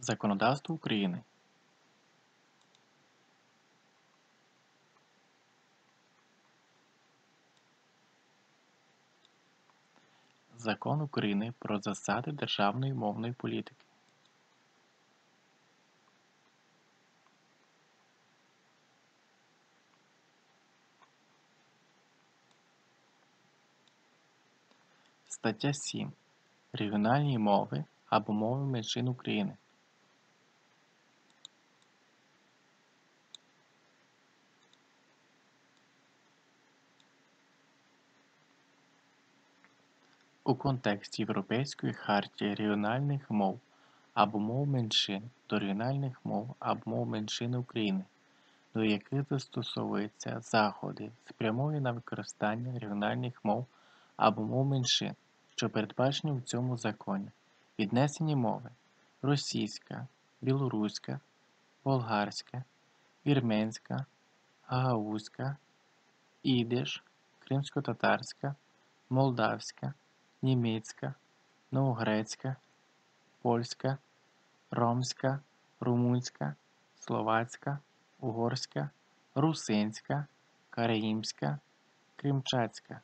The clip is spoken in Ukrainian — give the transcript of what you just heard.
Законодавство України. Закон України про засади державної мовної політики. Стаття 7. Регіональні мови або мови меншин України. У контексті Європейської хартії регіональних мов або мов меншин до регіональних мов або мов меншин України, до яких застосовуються заходи, спрямовані на використання регіональних мов або мов меншин, що передбачені в цьому законі, віднесені мови російська, білоруська, болгарська, вірменська, гагаузька, ідиш, кримськотатарська, молдавська, німецька, новогрецька, польська, ромська, румунська, словацька, угорська, русинська, караїмська, кримчацька,